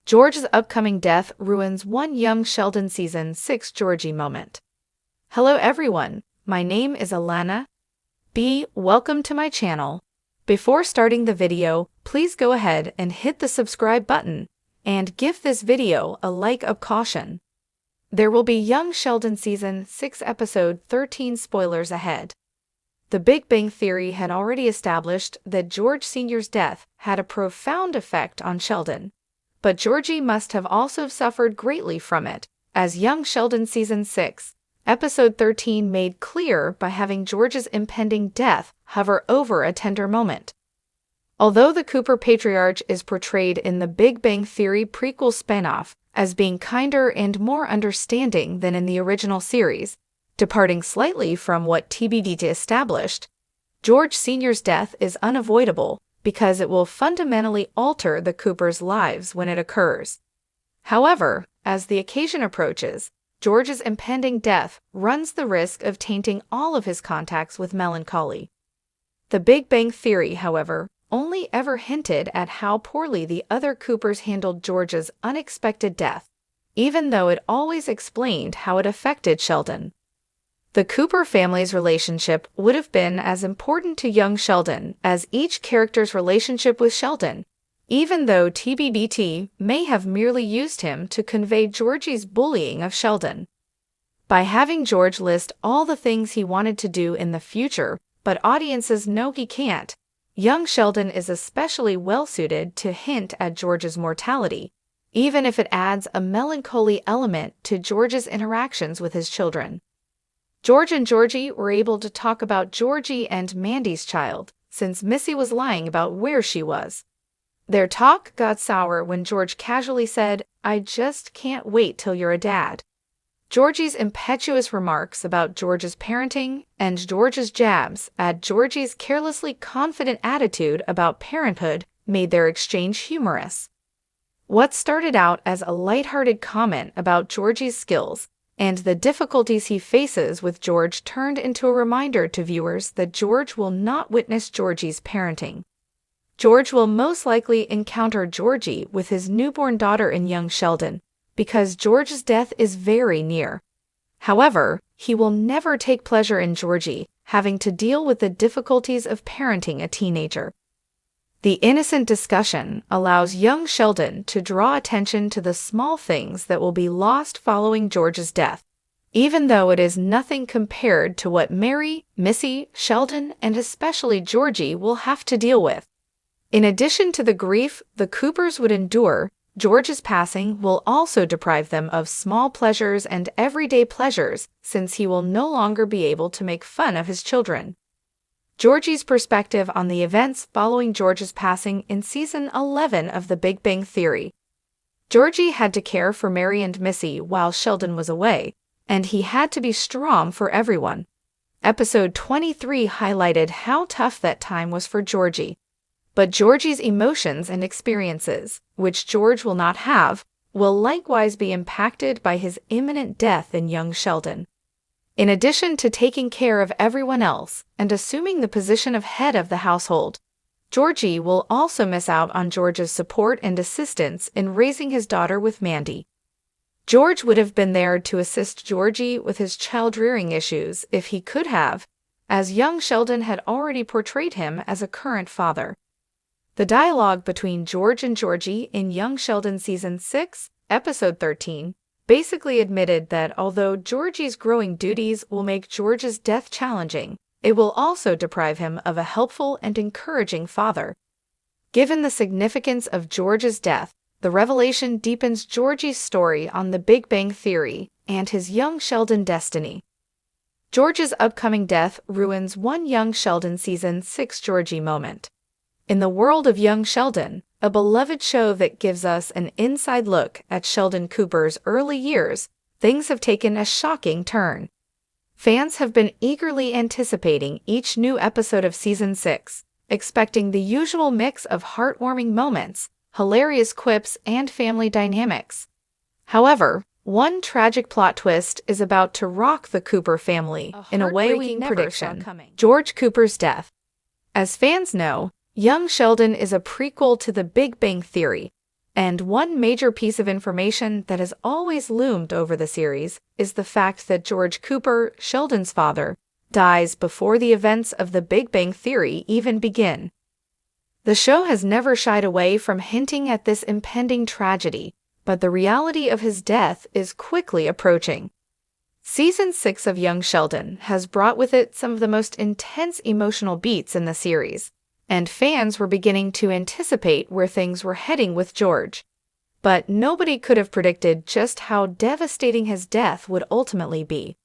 George's upcoming death ruins one young Sheldon Season 6 Georgie moment. Hello everyone, my name is Alana. Welcome to my channel. Before starting the video, please go ahead and hit the subscribe button and give this video a like of caution. There will be young Sheldon Season 6 Episode 13 spoilers ahead. The Big Bang Theory had already established that George Sr.'s death had a profound effect on Sheldon. But Georgie must have also suffered greatly from it, as young Sheldon Season 6, Episode 13 made clear by having George's impending death hover over a tender moment. Although the Cooper patriarch is portrayed in the Big Bang Theory prequel spinoff as being kinder and more understanding than in the original series, departing slightly from what TBD established, George Sr.'s death is unavoidable because it will fundamentally alter the Coopers' lives when it occurs. However, as the occasion approaches, George's impending death runs the risk of tainting all of his contacts with melancholy. The Big Bang Theory, however, only ever hinted at how poorly the other Coopers handled George's unexpected death, even though it always explained how it affected Sheldon. The Cooper family's relationship would have been as important to young Sheldon as each character's relationship with Sheldon, even though TBBT may have merely used him to convey Georgie's bullying of Sheldon. By having George list all the things he wanted to do in the future, but audiences know he can't, young Sheldon is especially well-suited to hint at George's mortality, even if it adds a melancholy element to George's interactions with his children. George and Georgie were able to talk about Georgie and Mandy's child, since Missy was lying about where she was. Their talk got sour when George casually said, "I just can't wait till you're a dad." Georgie's impetuous remarks about George's parenting and George's jabs at Georgie's carelessly confident attitude about parenthood made their exchange humorous. What started out as a lighthearted comment about Georgie's skills and the difficulties he faces with George turned into a reminder to viewers that George will not witness Georgie's parenting. George will most likely encounter Georgie with his newborn daughter in young Sheldon, because George's death is very near. However, he will never take pleasure in Georgie having to deal with the difficulties of parenting a teenager. The innocent discussion allows young Sheldon to draw attention to the small things that will be lost following George's death, even though it is nothing compared to what Mary, Missy, Sheldon, and especially Georgie will have to deal with. In addition to the grief the Coopers would endure, George's passing will also deprive them of small pleasures and everyday pleasures since he will no longer be able to make fun of his children. Georgie's perspective on the events following George's passing in Season 11 of The Big Bang Theory. Georgie had to care for Mary and Missy while Sheldon was away, and he had to be strong for everyone. Episode 23 highlighted how tough that time was for Georgie. But Georgie's emotions and experiences, which George will not have, will likewise be impacted by his imminent death in young Sheldon. In addition to taking care of everyone else and assuming the position of head of the household, Georgie will also miss out on George's support and assistance in raising his daughter with Mandy. George would have been there to assist Georgie with his child-rearing issues if he could have, as young Sheldon had already portrayed him as a current father. The dialogue between George and Georgie in young Sheldon Season 6, Episode 13, basically admitted that although Georgie's growing duties will make George's death challenging, it will also deprive him of a helpful and encouraging father. Given the significance of George's death, the revelation deepens Georgie's story on The Big Bang Theory and his young Sheldon destiny. George's upcoming death ruins one young Sheldon Season 6 Georgie moment. In the world of young Sheldon, a beloved show that gives us an inside look at Sheldon Cooper's early years, things have taken a shocking turn. Fans have been eagerly anticipating each new episode of Season 6, expecting the usual mix of heartwarming moments, hilarious quips, and family dynamics. However, one tragic plot twist is about to rock the Cooper family in a way we never saw coming. George Cooper's death. As fans know, young Sheldon is a prequel to The Big Bang Theory, And one major piece of information that has always loomed over the series is the fact that George Cooper, Sheldon's father, dies before the events of The Big Bang Theory even begin. The show has never shied away from hinting at this impending tragedy, but the reality of his death is quickly approaching. Season 6 of Young Sheldon has brought with it some of the most intense emotional beats in the series, and fans were beginning to anticipate where things were heading with George. But nobody could have predicted just how devastating his death would ultimately be.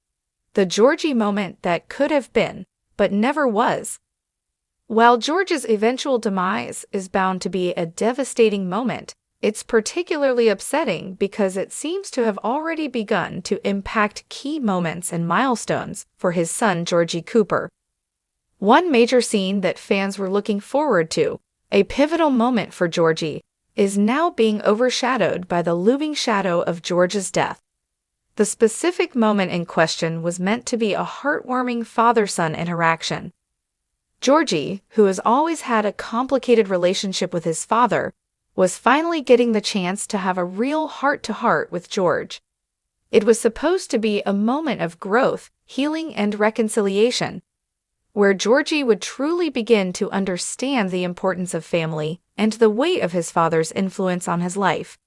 The Georgie moment that could have been, but never was. While George's eventual demise is bound to be a devastating moment, it's particularly upsetting because it seems to have already begun to impact key moments and milestones for his son Georgie Cooper. One major scene that fans were looking forward to, a pivotal moment for Georgie, is now being overshadowed by the looming shadow of George's death. The specific moment in question was meant to be a heartwarming father-son interaction. Georgie, who has always had a complicated relationship with his father, was finally getting the chance to have a real heart-to-heart with George. It was supposed to be a moment of growth, healing, and reconciliation, where Georgie would truly begin to understand the importance of family and the weight of his father's influence on his life.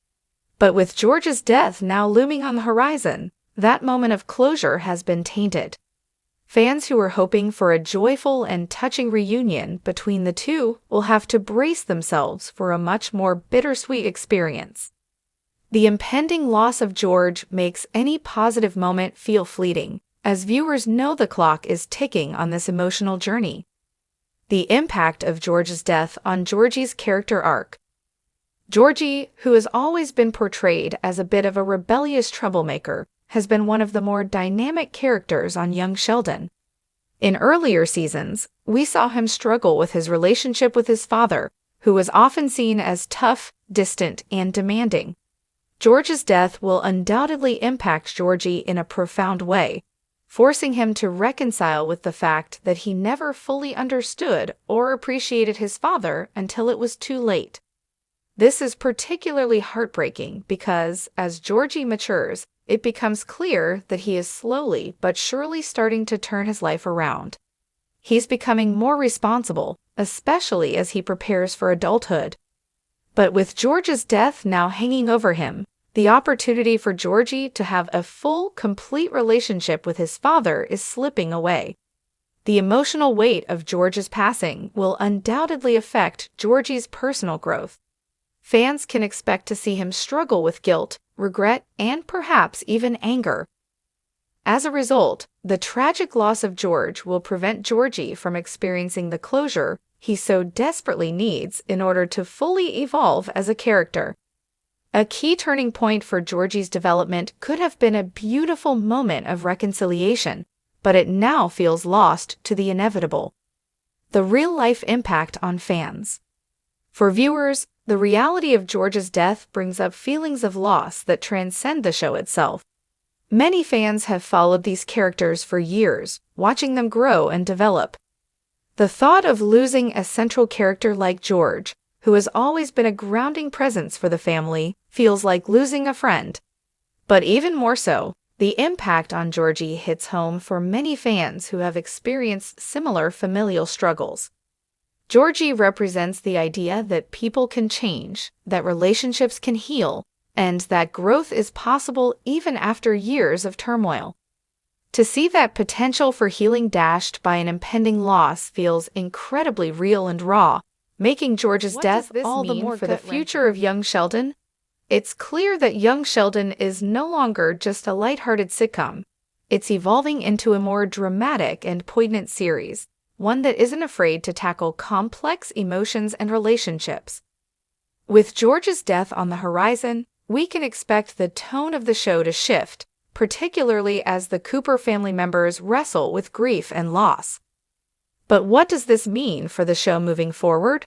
But with George's death now looming on the horizon, that moment of closure has been tainted. Fans who were hoping for a joyful and touching reunion between the two will have to brace themselves for a much more bittersweet experience. The impending loss of George makes any positive moment feel fleeting, as viewers know the clock is ticking on this emotional journey. The impact of George's death on Georgie's character arc. Georgie, who has always been portrayed as a bit of a rebellious troublemaker, has been one of the more dynamic characters on Young Sheldon. In earlier seasons, we saw him struggle with his relationship with his father, who was often seen as tough, distant, and demanding. George's death will undoubtedly impact Georgie in a profound way, forcing him to reconcile with the fact that he never fully understood or appreciated his father until it was too late. This is particularly heartbreaking because, as Georgie matures, it becomes clear that he is slowly but surely starting to turn his life around. He's becoming more responsible, especially as he prepares for adulthood. But with George's death now hanging over him, the opportunity for Georgie to have a full, complete relationship with his father is slipping away. The emotional weight of George's passing will undoubtedly affect Georgie's personal growth. Fans can expect to see him struggle with guilt, regret, and perhaps even anger. As a result, the tragic loss of George will prevent Georgie from experiencing the closure he so desperately needs in order to fully evolve as a character. A key turning point for Georgie's development could have been a beautiful moment of reconciliation, but it now feels lost to the inevitable. The real-life impact on fans. For viewers, the reality of George's death brings up feelings of loss that transcend the show itself. Many fans have followed these characters for years, watching them grow and develop. The thought of losing a central character like George, who has always been a grounding presence for the family, feels like losing a friend. But even more so, the impact on Georgie hits home for many fans who have experienced similar familial struggles. Georgie represents the idea that people can change, that relationships can heal, and that growth is possible even after years of turmoil. To see that potential for healing dashed by an impending loss feels incredibly real and raw, making George's death all the more for the future of Young Sheldon. It's clear that Young Sheldon is no longer just a lighthearted sitcom. It's evolving into a more dramatic and poignant series, one that isn't afraid to tackle complex emotions and relationships. With George's death on the horizon, we can expect the tone of the show to shift, particularly as the Cooper family members wrestle with grief and loss. But what does this mean for the show moving forward?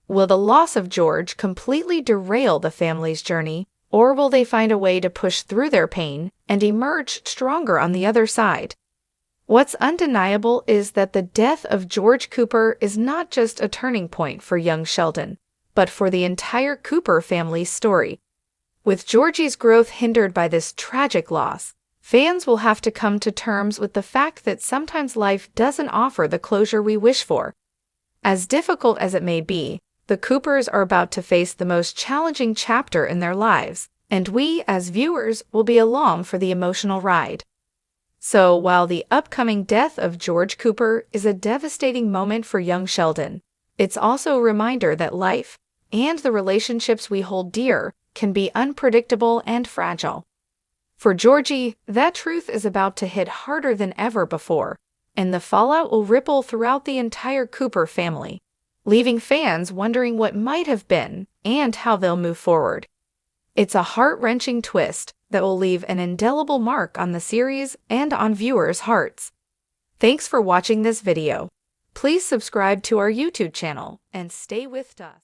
Will the loss of George completely derail the family's journey, or will they find a way to push through their pain and emerge stronger on the other side? What's undeniable is that the death of George Cooper is not just a turning point for Young Sheldon, but for the entire Cooper family's story. With Georgie's growth hindered by this tragic loss, fans will have to come to terms with the fact that sometimes life doesn't offer the closure we wish for. As difficult as it may be, the Coopers are about to face the most challenging chapter in their lives, and we, as viewers, will be along for the emotional ride. So, while the upcoming death of George Cooper is a devastating moment for young Sheldon, it's also a reminder that life, and the relationships we hold dear, can be unpredictable and fragile. For Georgie, that truth is about to hit harder than ever before, and the fallout will ripple throughout the entire Cooper family, leaving fans wondering what might have been and how they'll move forward. It's a heart-wrenching twist that will leave an indelible mark on the series and on viewers' hearts. Thanks for watching this video. Please subscribe to our YouTube channel and stay with us.